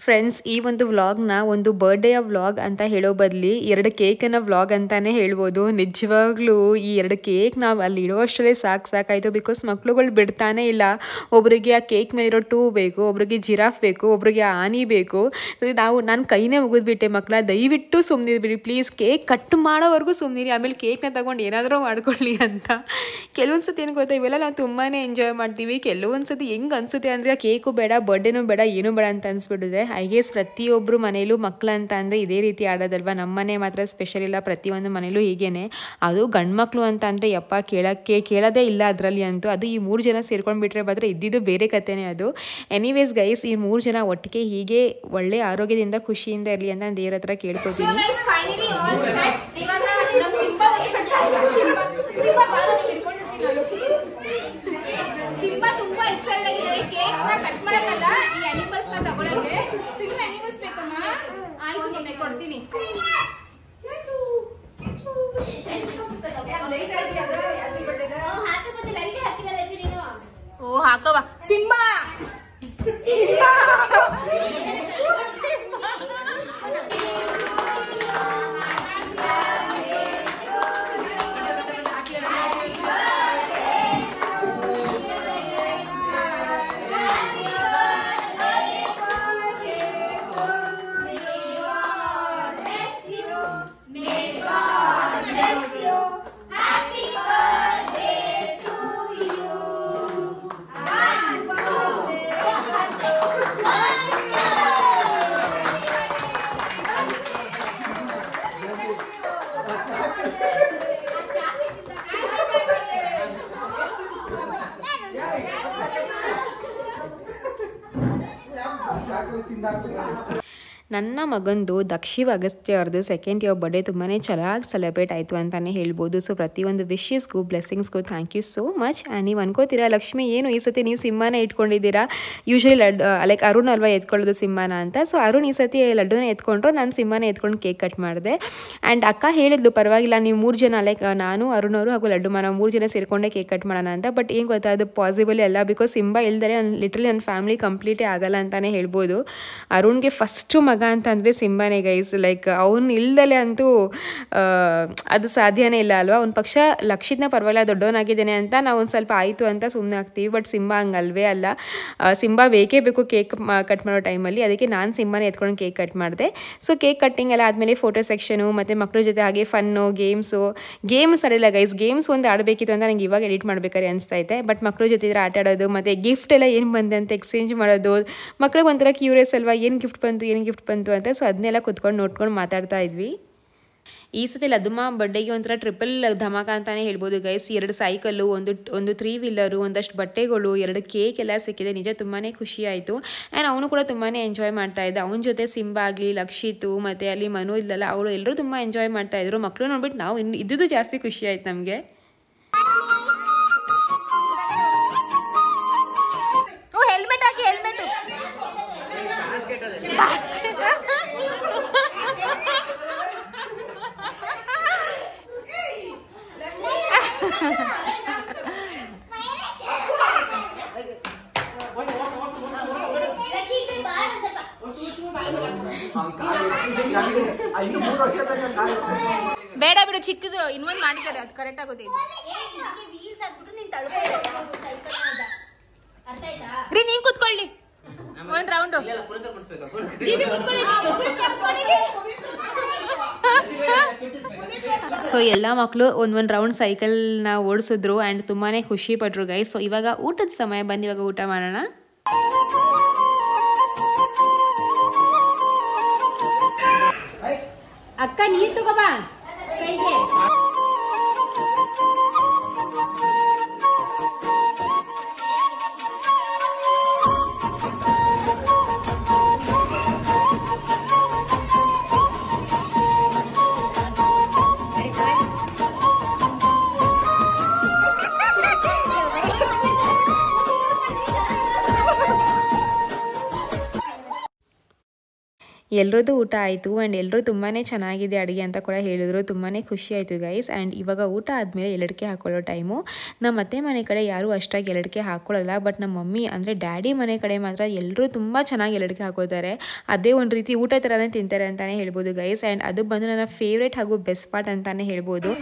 ಫ್ರೆಂಡ್ಸ್, ಈ ಒಂದು ವ್ಲಾಗ್ನ ಒಂದು ಬರ್ಡೇಯ ವ್ಲಾಗ್ ಅಂತ ಹೇಳೋ ಬದಲಿ 2 ಕೇಕನ್ನ ವ್ಲಾಗ್ ಅಂತಾನೆ ಹೇಳ್ಬೋದು. ನಿಜವಾಗ್ಲೂ ಈ 2 ಕೇಕ್ ನಾವು ಅಲ್ಲಿ ಇಡೋಷ್ಟರಲ್ಲೇ ಸಾಕಾಯಿತು. ಬಿಕಾಸ್ ಮಕ್ಳುಗಳು ಬಿಡ್ತಾನೆ ಇಲ್ಲ. ಒಬ್ರಿಗೆ ಆ ಕೇಕ್ ಮೇಲಿರೋ 2 ಬೇಕು, ಒಬ್ರಿಗೆ ಜಿರಾಫ್ ಬೇಕು, ಒಬ್ರಿಗೆ ಆನಿ ಬೇಕು. ನಾನು ಕೈನೇ ಮುಗಿದ್ಬಿಟ್ಟೆ, ಮಕ್ಕಳ ದಯವಿಟ್ಟು ಸುಮ್ಮನಿರ್ಬಿಡಿ ಪ್ಲೀಸ್. ಕೇಕ್ ಕಟ್ ಮಾಡೋವರೆಗೂ ಸುಮ್ಮನಿರಿ, ಆಮೇಲೆ ಕೇಕ್ನ ತಗೊಂಡು ಏನಾದರೂ ಮಾಡ್ಕೊಳ್ಳಿ ಅಂತ. ಕೆಲವೊಂದು ಸತಿ ಏನು ಗೊತ್ತಾ, ಇವೆಲ್ಲ ನಾವು ತುಂಬಾ ಎಂಜಾಯ್ ಮಾಡ್ತೀವಿ. ಕೆಲವೊಂದು ಸತಿ ಹೆಂಗೆ ಅನಿಸುತ್ತೆ ಅಂದರೆ, ಕೇಕು ಬೇಡ, ಬರ್ಡೇನೂ ಬೇಡ, ಏನೂ ಬೇಡ ಅಂತ ಅನಿಸ್ಬಿಟ್ಟಿದೆ. ಐ ಗೆಸ್ ಪ್ರತಿಯೊಬ್ಬರು ಮನೇಲೂ ಮಕ್ಕಳು ಅಂತ ಅಂದರೆ ಇದೇ ರೀತಿ ಆಡೋದಲ್ವ. ನಮ್ಮ ಮನೆ ಮಾತ್ರ ಸ್ಪೆಷಲ್ ಇಲ್ಲ, ಪ್ರತಿಯೊಂದು ಮನೇಲೂ ಹೀಗೇನೆ. ಅದು ಗಂಡು ಮಕ್ಕಳು ಅಂತ ಅಂದರೆ ಯಪ್ಪ ಕೇಳೋದೇ ಇಲ್ಲ ಅದರಲ್ಲಿ ಅಂತೂ. ಅದು ಈ 3 ಜನ ಸೇರ್ಕೊಂಡು ಬಿಟ್ಟರೆ ಮಾತ್ರ ಇದ್ದಿದ್ದು ಬೇರೆ ಕಥೆನೇ ಅದು. ಎನಿವೇಸ್ ಗೈಸ್, ಈ 3 ಜನ ಒಟ್ಟಿಗೆ ಹೀಗೆ ಒಳ್ಳೆ ಆರೋಗ್ಯದಿಂದ ಖುಷಿಯಿಂದ ಇರಲಿ ಅಂತ ನಾನು ದೇವ್ರ ಹತ್ರ ಕೇಳ್ಕೊತೀನಿ.
ಸಿಂಬಾ ತುಂಬಾ ಎಕ್ಸೈಟೆಡ್ ಆಗಿದ್ದಾರೆ ಕೇಕ್ ನ ಕಟ್ ಮಾಡಕಲ್ಲ, ಈ ಅನಿಮಲ್ಸ್ ನ ತಗೊಳ್ಳೋಕೆ. ಸಿಂಬಾ ಅನಿಮಲ್ಸ್ ಬೇಕಮ್ಮ? ಆಯ್ತು ಮೊನ್ನೆ ಕೊಡ್ತೀನಿ. ಓ ಹಾಕವ ಸಿಂಬಾ.
ನನ್ನ ಮಗಂದು ದಕ್ಷಿವ್ ಅಗಸ್ತ್ಯ ಅವ್ರದ್ದು 2nd ಇಯರ್ ಬರ್ಡೇ ತುಂಬಾ ಚೆನ್ನಾಗಿ ಸೆಲೆಬ್ರೇಟ್ ಆಯಿತು ಅಂತಲೇ ಹೇಳ್ಬೋದು. ಸೊ ಪ್ರತಿಯೊಂದು ವಿಶಸ್ಗೂ ಬ್ಲೆಸ್ಸಿಂಗ್ಸ್ಗೂ thank you so much. And ನೀವು ಅನ್ಕೋತೀರಾ, ಲಕ್ಷ್ಮಿ ಏನು ಈ ಸತಿ ನೀವು ಸಿಂಹನ ಇಟ್ಕೊಂಡಿದ್ದೀರಾ, ಯೂಶ್ವಲಿ ಲೈಕ್ ಅರುಣ್ ಅಲ್ವಾ ಎತ್ಕೊಳ್ಳೋದು ಸಿಂಹನ ಅಂತ. ಸೊ ಅರುಣ್ ಈ ಸತಿ ಲಡ್ಡುನ ಎತ್ಕೊಂಡ್ರು, ನಾನು ಸಿಂಹನ ಎತ್ಕೊಂಡು ಕೇಕ್ ಕಟ್ ಮಾಡಿದೆ. ಆ್ಯಂಡ್ ಅಕ್ಕ ಹೇಳಿದ್ಲು, ಪರವಾಗಿಲ್ಲ ನೀವು 3 ಜನ ಲೈಕ್ ನಾನು ಅರುಣ್ ಅವರು ಹಾಗೂ ಲಡ್ಡು ನಾವು 3 ಜನ ಸೇರಿಕೊಂಡೇ ಕೇಕ್ ಕಟ್ ಮಾಡೋಣ ಅಂತ. ಬಟ್ ಏನು ಗೊತ್ತಾ, ಅದು ಪಾಸಿಬಲ್ ಅಲ್ಲ. ಬಿಕಾಸ್ ಸಿಂಹ ಇಲ್ದರೆ ಲಿಟ್ರಲಿ ನನ್ನ ಫ್ಯಾಮಿಲಿ ಕಂಪ್ಲೀಟೇ ಆಗಲ್ಲ ಅಂತಲೇ ಹೇಳ್ಬೋದು. ಅರುಣ್ಗೆ ಫಸ್ಟು ಮಗ ಮಗ ಅಂತಂದರೆ ಸಿಂಬಾನೇ ಗೈಸ್. ಲೈಕ್ ಅವ್ನು ಇಲ್ದಲೆ ಅಂತೂ ಅದು ಸಾಧ್ಯನೇ ಇಲ್ಲ ಅಲ್ವಾ. ಒಂದು ಪಕ್ಷ ಲಕ್ಷಿತ್ನ ಪರವಾಗಿಲ್ಲ ದೊಡ್ಡವನಾಗಿದ್ದೇನೆ ಅಂತ ನಾವು ಒಂದು ಸ್ವಲ್ಪ ಆಯಿತು ಅಂತ ಸುಮ್ಮನೆ ಆಗ್ತೀವಿ. ಬಟ್ ಸಿಂಬಾ ಹಂಗಲ್ವೇ ಅಲ್ಲ. ಸಿಂಬಾ ಬೇಕೇ ಬೇಕು ಕೇಕ್ ಕಟ್ ಮಾಡೋ ಟೈಮಲ್ಲಿ. ಅದಕ್ಕೆ ನಾನು ಸಿಂಬಾನೇ ಎತ್ಕೊಂಡು ಕೇಕ್ ಕಟ್ ಮಾಡಿದೆ. ಸೊ ಕೇಕ್ ಕಟ್ಟಿಂಗ್ ಎಲ್ಲ ಆದಮೇಲೆ ಫೋಟೋ ಸೆಕ್ಷನು ಮತ್ತು ಮಕ್ಕಳ ಜೊತೆ ಹಾಗೆ ಫನ್ನು ಗೇಮ್ಸ್ ಆಡಿಲ್ಲ ಗೈಸ್. ಗೇಮ್ಸ್ ಒಂದು ಆಡಬೇಕಿತ್ತು ಅಂತ ನಂಗೆ ಇವಾಗ ಎಡಿಟ್ ಮಾಡ್ಬೇಕಾದ್ರೆ ಅನಿಸ್ತೈತೆ. ಬಟ್ ಮಕ್ಕಳ ಜೊತೆ ಇದ್ರೆ ಆಟ ಆಡೋದು ಮತ್ತು ಗಿಫ್ಟ್ ಎಲ್ಲ ಏನು ಬಂದೆ ಅಂತ ಎಕ್ಸ್ಚೇಂಜ್ ಮಾಡೋದು. ಮಕ್ಳಿಗೆ ಒಂಥರ ಕ್ಯೂರಿಯಸ್ ಅಲ್ವಾ, ಏನು ಗಿಫ್ಟ್ ಬಂತು ಅಂತ. ಸೊ ಅದನ್ನೆಲ್ಲ ಕುತ್ಕೊಂಡು ನೋಡ್ಕೊಂಡು ಮಾತಾಡ್ತಾ ಇದ್ವಿ. ಈ ಸತಿ ಲದ್ದುಮ್ಮ ಬರ್ಡೇಗೆ ಒಂಥರ ಟ್ರಿಪಲ್ ಧಮಾಕ ಅಂತಲೇ ಹೇಳ್ಬೋದು ಗೈಸ್. 2 ಸೈಕಲ್ಲು, ಒಂದು 3 ವೀಲರು, ಒಂದಷ್ಟು ಬಟ್ಟೆಗಳು, 2 ಕೇಕ್ ಎಲ್ಲ ಸಿಕ್ಕಿದೆ. ನಿಜ ತುಂಬಾ ಖುಷಿ ಆಯಿತು. ಆ್ಯಂಡ್ ಅವನು ಕೂಡ ತುಂಬಾ ಎಂಜಾಯ್ ಮಾಡ್ತಾ ಇದ್ದ. ಅವನ ಜೊತೆ ಸಿಂಬಾ ಆಗಲಿ, ಲಕ್ಷಿತು ಮತ್ತು ಅಲ್ಲಿ ಮನು ಇಲ್ಲಲ್ಲ ಅವಳು ಎಲ್ಲರೂ ತುಂಬ ಎಂಜಾಯ್ ಮಾಡ್ತಾಯಿದ್ರು. ಮಕ್ಕಳು ನೋಡ್ಬಿಟ್ಟು ನಾವು ಇದ್ದು ಜಾಸ್ತಿ ಖುಷಿ ಆಯ್ತು ನಮಗೆ.
ಹೆಲ್ಮೆಟ್ ಹಾಕಿ, ಹೆಲ್ಮೆಟ್ ಬೇಡ ಬಿಡು, ಚಿಕ್ಕದು ಇನ್ನೊಂದು ಮಾಡಿದ್ದಾರೆ, ಅದು ಕರೆಕ್ಟ್ ಆಗುತ್ತೆ. ನೀನ್ ಕೂತ್ಕೊಳ್ಳಿ ಒಂದ್ ರೌಂಡ್.
ಸೊ ಎಲ್ಲ ಮಕ್ಕಳು ಒಂದು ರೌಂಡ್ ಸೈಕಲ್ನ ಓಡಿಸಿದ್ರು ಆ್ಯಂಡ್ ತುಂಬಾ ಖುಷಿ ಪಟ್ರು ಗೈಸ್. ಸೊ ಇವಾಗ ಊಟದ ಸಮಯ, ಬಂದು ಇವಾಗ ಊಟ ಮಾಡೋಣ.
ಅಕ್ಕ ನೀರ್ ತಗೋಬಾ ಕೈಗೆ.
ಎಲ್ಲರದ್ದು ಊಟ ಆಯಿತು ಆ್ಯಂಡ್ ಎಲ್ಲರೂ ತುಂಬಾ ಚೆನ್ನಾಗಿದೆ ಅಡುಗೆ ಅಂತ ಕೂಡ ಹೇಳಿದ್ರು. ತುಂಬಾ ಖುಷಿ ಆಯಿತು ಗೈಸ್. ಆ್ಯಂಡ್ ಇವಾಗ ಊಟ ಆದಮೇಲೆ ಎಲಡಿಕೆ ಹಾಕೊಳ್ಳೋ ಟೈಮು. ನಮ್ಮ ಅತ್ತೆ ಮನೆ ಕಡೆ ಯಾರೂ ಅಷ್ಟಾಗಿ ಎಲಡಿಕೆ ಹಾಕ್ಕೊಳ್ಳಲ್ಲ. ಬಟ್ ನಮ್ಮ ಮಮ್ಮಿ ಅಂದರೆ ಡ್ಯಾಡಿ ಮನೆ ಕಡೆ ಮಾತ್ರ ಎಲ್ಲರೂ ತುಂಬ ಚೆನ್ನಾಗಿ ಎಲಡಿಕೆ ಹಾಕೋತಾರೆ. ಅದೇ ಒಂದು ರೀತಿ ಊಟ ಥರನೇ ತಿಂತಾರೆ ಅಂತಲೇ ಹೇಳ್ಬೋದು ಗೈಸ್. ಆ್ಯಂಡ್ ಅದು ಬಂದು ನನ್ನ ಫೇವ್ರೇಟ್ ಹಾಗೂ ಬೆಸ್ಟ್ ಪಾರ್ಟ್ ಅಂತಲೇ ಹೇಳ್ಬೋದು.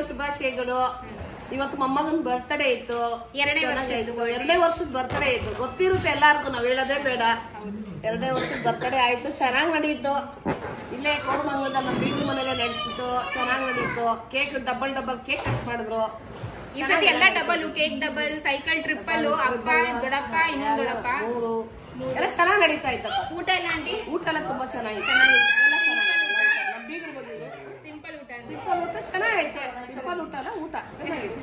ಶುಭಾಶಯಗಳು. ಇವತ್ತು ಮೊಮ್ಮಗನ್ ಬರ್ತ್ಡೇ ಇತ್ತು, 2ನೇ ವರ್ಷದ ಬರ್ತ್ಡೇ ಇತ್ತು. ಗೊತ್ತಿರುತ್ತೆ ಎಲ್ಲಾರ್ಗು, ನಾವ್ ಹೇಳೋದೇ ಬೇಡ. 2ನೇ ವರ್ಷದ ಬರ್ತ್ಡೇ ಆಯ್ತು, ಚೆನ್ನಾಗ್ ನಡೀತು. ಇಲ್ಲೇ ಕೋರಮಂಗಲದಲ್ಲಿ ನಮ್ಮ ಬೀಗ್ರ ಮನೇಲೆ ನಡೆಸಿತ್ತು, ಚೆನ್ನಾಗ್ ನಡೀತು. ಕೇಕ್ ಡಬಲ್ ಕೇಕ್ ಕಟ್ ಮಾಡಿದ್ರು.
ಈ ಸತಿ ಎಲ್ಲ double cake, double cycle, triple, ಅಪ್ಪ ದೊಡ್ಡಪ್ಪ ಇನ್ನೊಂದು ದೊಡ್ಡಪ್ಪ
ಎಲ್ಲ ಚೆನ್ನಾಗ್ ನಡೀತಾ ಇತ್ತಪ್ಪ.
ಊಟ ಎಲ್ಲ ಆಂಟಿ?
ಊಟ ಎಲ್ಲ ತುಂಬಾ ಚೆನ್ನಾಗಿತ್ತು. ಬೀಗ್ರು ಬಂದಿದ್ರು. ಸಿಂಪಲ್ ಊಟ ಚೆನ್ನಾಗೈತೆ. ಸಿಂಪಲ್ ಊಟ ಅಲ್ಲ, ಊಟ ಚೆನ್ನಾಗಿತ್ತು.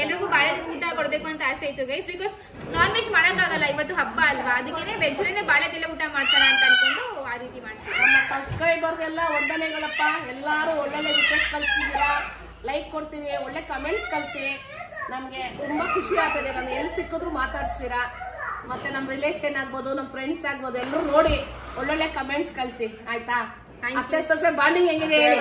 ಎಲ್ರಿಗೂ ಬಾಳೆ ಊಟ ಕೊಡ್ಬೇಕು ಅಂತ ಆಸೆ ಇತ್ತು ಗೈಸ್. ಬಿಕಾಸ್ ನಾನ್ ವೆಜ್ ಮಾಡಕ್ಕಾಗಲ್ಲ, ಇವತ್ತು ಹಬ್ಬ ಅಲ್ವಾ. ಅದಕ್ಕೆ ವೆಜ್ನೇ ಬಾಳೆದೆಲ್ಲ ಊಟ ಮಾಡ್ಸೋಣ ಅಂತ ಅನ್ಕೊಂಡು ಆ ರೀತಿ ಮಾಡ್ತೀವಿ.
ನಮ್ಮ ಸಬ್ಸ್ಕ್ರೈಬರ್ಗೆಲ್ಲ ವಂದನೆಗಳಪ್ಪ. ಎಲ್ಲಾರು ಒಳ್ಳೊಳ್ಳೆ ರಿಕ್ವೆಸ್ಟ್ ಕಳ್ಸಿದ್ದೀರಾ, ಲೈಕ್ ಕೊಡ್ತೀವಿ, ಒಳ್ಳೆ ಕಮೆಂಟ್ಸ್ ಕಳ್ಸಿ. ನಮ್ಗೆ ತುಂಬಾ ಖುಷಿ ಆಗ್ತದೆ. ನಾನು ಎಲ್ಲಿ ಸಿಕ್ಕಿದ್ರು ಮಾತಾಡ್ಸ್ತೀರಾ. ಮತ್ತೆ ನಮ್ಮ ರಿಲೇಷನ್ ಆಗ್ಬೋದು, ನಮ್ಮ ಫ್ರೆಂಡ್ಸ್ ಆಗ್ಬೋದು, ಎಲ್ಲರೂ ನೋಡಿ ಒಳ್ಳೊಳ್ಳೆ ಕಮೆಂಟ್ಸ್ ಕಳ್ಸಿ, ಆಯ್ತಾ? ಅತ್ತೆ ಸೊಸೆ ಬಾಂಡಿಂಗ್ ಹೆಂಗಿದೆ ಹೇಳಿ.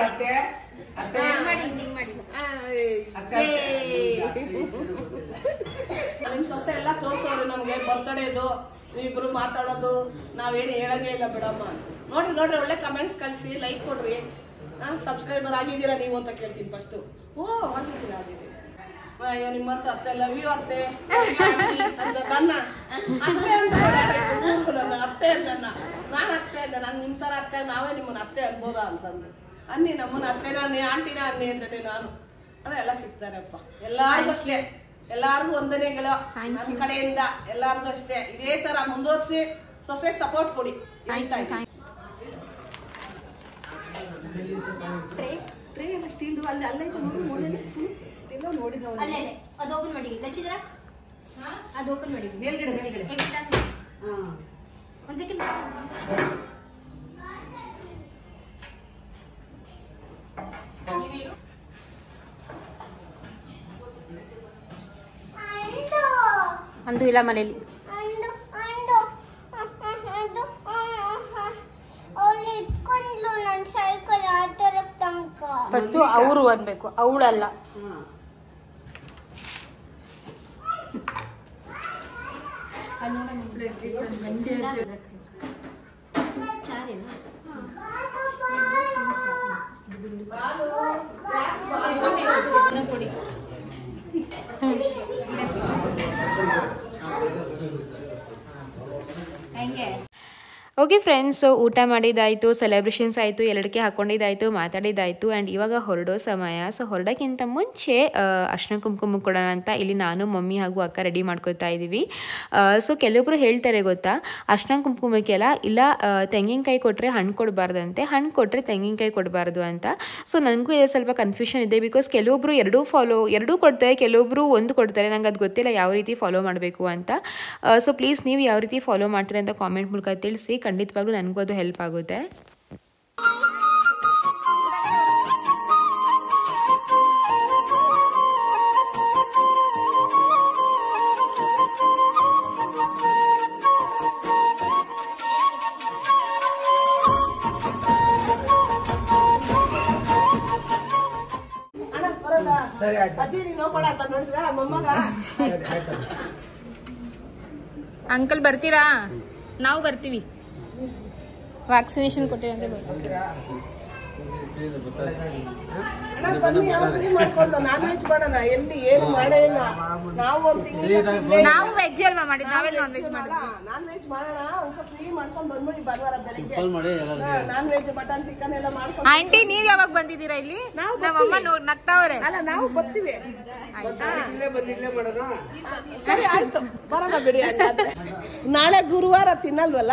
ನಿಮ್ ಸೊಸೆ ಎಲ್ಲ ತೋರ್ಸೋರು ನಮ್ಗೆ ಬರ್ತ್ಡೇದು, ನೀವಿಬ್ರು ಮಾತಾಡೋದು, ನಾವೇನು ಹೇಳಂಗೇ ಇಲ್ಲ ಬಿಡಮ್ಮ. ನೋಡ್ರಿ ಒಳ್ಳೆ ಕಮೆಂಟ್ಸ್ ಕಳ್ಸಿ, ಲೈಕ್ ಕೊಡ್ರಿ. ಸಬ್ಸ್ಕ್ರೈಬರ್ ಆಗಿದ್ದೀರಾ ನೀವು ಅಂತ ಕೇಳ್ತೀನಿ ಫಸ್ಟ್. ಆಗಿದ್ದೀರಾ. ಅಯ್ಯೋ ನಿಮ್ಮತ್ತ ಅತ್ತೆ, ಲವ್ ಯು ಅತ್ತೆ. ನನ್ನ ಅತ್ತೆ ಅಂತ ನನ್ನ ಅತ್ತೆ ಅಂದನ್ನ, ನಾನು ಅತ್ತೆ ಅಂದ. ನಾನು ನಿಮ್ ತರ ಅತ್ತೆ, ನಾವೇ ನಿಮ್ಮನ್ನ ಅತ್ತೆ ಅನ್ಬೋದಾ ಅಂತಂದು. ಅನ್ನಿ ನಮ್ಮನ್ನ ಅತ್ತೆನ ಅನ್ನಿ, ಆಂಟಿನ ಅನ್ನಿ ಅಂತಾನೆ ನಾನು. ಅದೆಲ್ಲ ಸಿಗ್ತಾರಪ್ಪ. ಎಲ್ಲಾರ್ಗು ಅಷ್ಟೇ, ಎಲ್ಲಾರ್ಗು ವಂದನೆಗಳು ನನ್ನ ಕಡೆಯಿಂದ. ಎಲ್ಲಾರ್ಗು ಅಷ್ಟೇ ಇದೇ ತರ ಮುಂದುವರಿಸಿ ಸೊಸೆ ಸಪೋರ್ಟ್ ಕೊಡಿ. ಟ್ರೇ ಎಲ್ಲ ಸ್ಟೀಲ್ದು ಅಲ್ಲಿ ಅಲ್ಲೈತೆ ನೋಡಿದ
ಅದು ಓಪನ್ ಮಾಡಿ ಲಚ್ಚಿದ್ರ, ಅದು ಓಪನ್ ಮಾಡಿ
ಮೇಲ್ಗಡೆ
ಒಂದ್ ಸೆಕೆಂಡ್.
ಅಂದು ಇಲ್ಲ ಮನೇಲಿ. ಫಸ್ಟು ಅವರು ಅನ್ಬೇಕು, ಅವಳಲ್ಲ. ಓಕೆ ಫ್ರೆಂಡ್ಸ್, ಊಟ ಮಾಡಿದ್ದಾಯಿತು, ಸೆಲೆಬ್ರೇಷನ್ಸ್ ಆಯಿತು, ಎಲ್ಲಡಿಕೆ ಹಾಕ್ಕೊಂಡಿದ್ದಾಯಿತು, ಮಾತಾಡಿದ್ದಾಯಿತು. ಆ್ಯಂಡ್ ಇವಾಗ ಹೊರಡೋ ಸಮಯ. ಸೊ ಹೊರಡೋಕ್ಕಿಂತ ಮುಂಚೆ ಅರ್ಶಿನ ಕುಂಕುಮ ಕೊಡೋಣ ಅಂತ ಇಲ್ಲಿ ನಾನು, ಮಮ್ಮಿ ಹಾಗೂ ಅಕ್ಕ ರೆಡಿ ಮಾಡ್ಕೊತಾ ಇದ್ದೀವಿ. ಸೊ ಕೆಲವೊಬ್ರು ಹೇಳ್ತಾರೆ ಗೊತ್ತಾ, ಅರ್ಶಿನ ಕುಂಕುಮಕ್ಕೆಲ್ಲ ಇಲ್ಲ ತೆಂಗಿನಕಾಯಿ ಕೊಟ್ಟರೆ ಹಣ್ಣು ಕೊಡಬಾರ್ದಂತೆ, ಹಣ್ಣು ಕೊಟ್ಟರೆ ತೆಂಗಿನಕಾಯಿ ಕೊಡಬಾರ್ದು ಅಂತ. ಸೊ ನನಗೂ ಇದೆ ಸ್ವಲ್ಪ ಕನ್ಫ್ಯೂಷನ್ ಇದೆ. ಬಿಕಾಸ್ ಕೆಲವೊಬ್ರು ಎರಡೂ ಕೊಡ್ತಾರೆ, ಕೆಲವೊಬ್ರು ಒಂದು ಕೊಡ್ತಾರೆ. ನಂಗೆ ಅದು ಗೊತ್ತಿಲ್ಲ ಯಾವ ರೀತಿ ಫಾಲೋ ಮಾಡಬೇಕು ಅಂತ. ಸೊ ಪ್ಲೀಸ್ ನೀವು ಯಾವ ರೀತಿ ಫಾಲೋ ಮಾಡ್ತೀರಾ ಅಂತ ಕಾಮೆಂಟ್ ಮೂಲಕ ತಿಳಿಸಿ. ಖಂಡಿತವಾಗ್ಲೂ ನನಗೂ ಅದು ಹೆಲ್ಪ್ ಆಗುತ್ತೆ. ಅಂಕಲ್ ಬರ್ತೀರಾ? ನಾವು ಬರ್ತೀವಿ. ವ್ಯಾಕ್ಸಿನೇಷನ್ ಕೊಟ್ಟಿವಿ ಅಂದ್ರೆ ನಾವು ವೆಜ್ ಅಲ್ವಾ ಮಾಡಿದ್, ನಾವೆಲ್ಲ ನಾನ್ ವೆಜ್ ಮಾಡಿದ್ವಿ.
ನಾನ್ ವೆಜ್ ಮಾಡೋಣ, ಫ್ರೀ ಮಾಡ್ಕೊಂಡ್ ಬಂದ್ಬಿಡಿ ಭಾನುವಾರ ಬೆಳಿಗ್ಗೆ. ನಾನ್ ವೆಜ್ ಮಟನ್ ಚಿಕನ್ ಎಲ್ಲ ಮಾಡ್ಕೊಂಡು.
ಆಂಟಿ ನೀವ್ ಯಾವಾಗ ಬಂದಿದ್ದೀರಾ ಇಲ್ಲಿ? ನಮ್ಮಮ್ಮ ನಗ್ತಾವ್ರೆ.
ಅಲ್ಲ ನಾವು ಬರ್ತೀವಿ. ಸರಿ ಆಯ್ತು, ಬರೋಣ ಬಿಡಿ. ನಾಳೆ ಗುರುವಾರ ತಿನ್ನಲ್ವಲ್ಲ?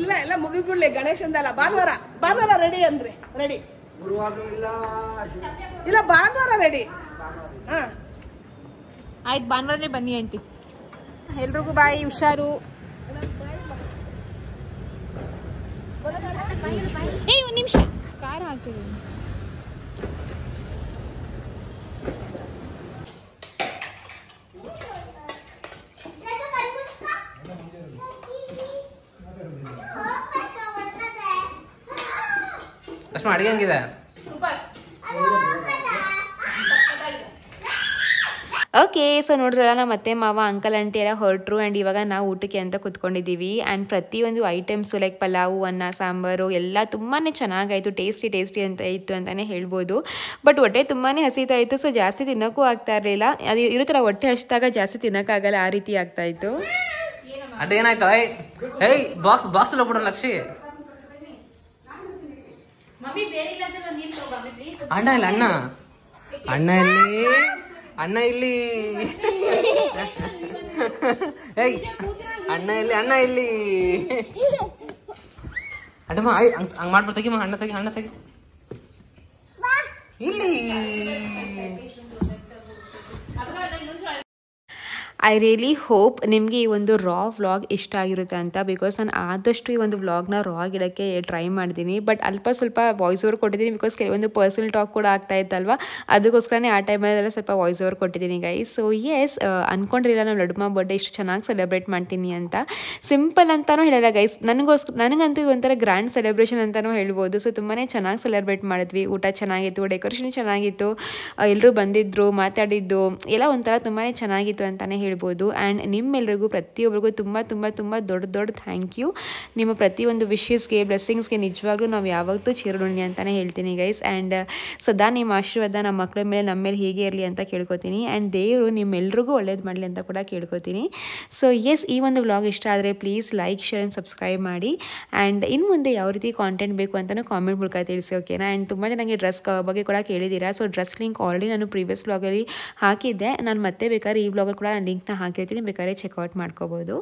ಇಲ್ಲ ಎಲ್ಲ ಮುಗಿಬಿಡ್ಲಿ. ಗಣೇಶಂದಲ್ಲ, ಭಾನುವಾರ ರೆಡಿ ಅಂದ್ರೆ ರೆಡಿ. ಇಲ್ಲ ಭಾನುವಾರ ರೆಡಿ.
ಆಯ್ತು, ಭಾನುವಾರನೇ ಬನ್ನಿ ಆಂಟಿ. ಎಲ್ರಿಗೂ ಬಾಯಿ, ಹುಷಾರು. ಒಂದ್ ನಿಮಿಷ ಖಾರ ಹಾಕಿದ್ದೀನಿ.
ಅಷ್ಟು ಅಡಿಗೆ ಹಂಗಿದೆ.
ಓಕೆ, ಸೊ ನೋಡ್ರಲ್ಲ, ನಮ್ಮ ಅತ್ತೆ ಮಾವ ಅಂಕಲ್ ಆಂಟಿ ಎಲ್ಲ ಹೊರಟ್ರು. ಆ್ಯಂಡ್ ಇವಾಗ ನಾವು ಊಟಕ್ಕೆ ಅಂತ ಕುತ್ಕೊಂಡಿದ್ದೀವಿ. ಆ್ಯಂಡ್ ಪ್ರತಿಯೊಂದು ಐಟಮ್ಸು ಲೈಕ್ ಪಲಾವು, ಅನ್ನ, ಸಾಂಬಾರು ಎಲ್ಲ ತುಂಬಾ ಚೆನ್ನಾಗಾಯಿತು. ಟೇಸ್ಟಿ ಅಂತ ಇತ್ತು ಅಂತಲೇ ಹೇಳ್ಬೋದು. ಬಟ್ ಹೊಟ್ಟೆ ತುಂಬಾ ಹಸಿತಾ ಇತ್ತು. ಸೊ ಜಾಸ್ತಿ ತಿನ್ನೋಕ್ಕೂ ಆಗ್ತಾ ಇರಲಿಲ್ಲ. ಅದು ಇರುತ್ತಲ್ಲ, ಹೊಟ್ಟೆ ಹಸಿದಾಗ ಜಾಸ್ತಿ ತಿನ್ನೋಕ್ಕಾಗಲ್ಲ, ಆ ರೀತಿ ಆಗ್ತಾ ಇತ್ತು.
ಅದೇನಾಯ್ತು? ಏಯ್ ಬಾಕ್ಸ್ ಹೋಗ್ಬಿಡ್ರ ಲಕ್ಷಿ. ಅಣ್ಣ ಇಲ್ಲ, ಅಣ್ಣ ಇಲ್ಲಿ ಏಯ್ ಅಣ್ಣ ಇಲ್ಲಿ ಅಡ್ಡಮ್ಮ ಹಂಗ್ ಮಾಡ್ಬಿಟ್ಟು ತೆಗಿಮ್ಮ. ಅಣ್ಣ ತೆಗಿ ಇಲ್ಲಿ.
ಐ ರಿಯಲಿ ಹೋಪ್ ನಿಮಗೆ ಈ ಒಂದು ರಾ ವ್ಲಾಗ್ ಇಷ್ಟ ಆಗಿರುತ್ತೆ ಅಂತ. ಬಿಕಾಸ್ ನಾನು ಆದಷ್ಟು ಈ ಒಂದು ವ್ಲಾಗ್ನ ರಾ ಆಗಿಡೋಕ್ಕೆ ಟ್ರೈ ಮಾಡಿದ್ದೀನಿ. ಬಟ್ ಅಲ್ಪ ಸ್ವಲ್ಪ ವಾಯ್ಸ್ ಓವರ್ ಕೊಟ್ಟಿದ್ದೀನಿ. ಬಿಕಾಸ್ ಕೆಲವೊಂದು ಪರ್ಸನಲ್ ಟಾಕ್ ಕೂಡ ಆಗ್ತಾ ಇತ್ತಲ್ವ, ಅದಕ್ಕೋಸ್ಕರನೇ ಆ ಟೈಮಲ್ಲೆಲ್ಲ ಸ್ವಲ್ಪ ವಾಯ್ಸ್ ಓವರ್ ಕೊಟ್ಟಿದ್ದೀನಿ ಗೈಸ್. ಸೊ ಎಸ್, ಅಂದ್ಕೊಂಡಿರಲಿಲ್ಲ ನಾನು ಲಡ್ಡುಮ್ಮ ಬರ್ಡೇ ಇಷ್ಟು ಚೆನ್ನಾಗಿ ಸೆಲೆಬ್ರೇಟ್ ಮಾಡ್ತೀನಿ ಅಂತ. ಸಿಂಪಲ್ ಅಂತಲೂ ಹೇಳಲ್ಲ ಗೈಸ್, ನನಗಂತೂ ಒಂಥರ ಗ್ರ್ಯಾಂಡ್ ಸೆಲೆಬ್ರೇಷನ್ ಅಂತಲೂ ಹೇಳ್ಬೋದು. ಸೊ ತುಂಬಾ ಚೆನ್ನಾಗಿ ಸೆಲೆಬ್ರೇಟ್ ಮಾಡಿದ್ವಿ. ಊಟ ಚೆನ್ನಾಗಿತ್ತು, ಡೆಕೋರೇಷನ್ ಚೆನ್ನಾಗಿತ್ತು, ಎಲ್ಲರೂ ಬಂದಿದ್ದರು, ಮಾತಾಡಿದ್ದು ಎಲ್ಲ ಒಂಥರ ತುಂಬಾ ಚೆನ್ನಾಗಿತ್ತು ಅಂತಲೇ ಹೇಳ್ಬೋದು. ಆ್ಯಂಡ್ ನಿಮ್ಮೆಲ್ಲರಿಗೂ ಪ್ರತಿಯೊಬ್ಬರಿಗೂ ತುಂಬ ದೊಡ್ಡ ಥ್ಯಾಂಕ್ ಯು. ನಿಮ್ಮ ಪ್ರತಿಯೊಂದು ವಿಶಸ್ಗೆ, ಬ್ಲೆಸ್ಸಿಂಗ್ಸ್ಗೆ ನಿಜವಾಗ್ಲೂ ನಾವು ಯಾವತ್ತೂ ಚಿರಋಣಿ ಅಂತಲೇ ಹೇಳ್ತೀನಿ ಗೈಸ್. ಆ್ಯಂಡ್ ಸದಾ ನಿಮ್ಮ ಆಶೀರ್ವಾದ ನಮ್ಮ ಮಕ್ಕಳ ಮೇಲೆ, ನಮ್ಮ ಮೇಲೆ ಹೀಗೆ ಇರಲಿ ಅಂತ ಕೇಳ್ಕೊತೀನಿ. ಆ್ಯಂಡ್ ದೇವರು ನಿಮ್ಮೆಲ್ರಿಗೂ ಒಳ್ಳೇದು ಮಾಡಲಿ ಅಂತ ಕೂಡ ಕೇಳ್ಕೊತೀನಿ. ಸೊ ಎಸ್, ಈ ಒಂದು ವ್ಲಾಗ್ ಇಷ್ಟ ಆದರೆ please like, share and subscribe ಮಾಡಿ. ಆ್ಯಂಡ್ ಇನ್ನು ಮುಂದೆ ಯಾವ ರೀತಿ ಕಾಂಟೆಂಟ್ ಬೇಕು ಅಂತಲೂ ಕಾಮೆಂಟ್ ಮೂಲಕ ತಿಳಿಸಿ, ಓಕೆನಾ? ಆ್ಯಂಡ್ ತುಂಬ ನನಗೆ ಡ್ರೆಸ್ ಬಗ್ಗೆ ಕೂಡ ಕೇಳಿದ್ದೀರಾ. ಸೊ ಡ್ರೆಸ್ ಲಿಂಕ್ ಆಲ್ರೆಡಿ ನಾನು ಪ್ರೀವಿಯಸ್ ವ್ಲಾಗಲ್ಲಿ ಹಾಕಿದ್ದೆ. ನಾನು ಮತ್ತೆ ಬೇಕಾದ್ರೆ ಈ ವ್ಲಾಗಲ್ಲಿ ಕೂಡ ನಾನು ಲಿಂಕ್ನ ಹಾಕಿರ್ತೀನಿ, ಬೇಕಾದ್ರೆ ಚೆಕ್ಔಟ್ ಮಾಡ್ಕೋಬೋದು.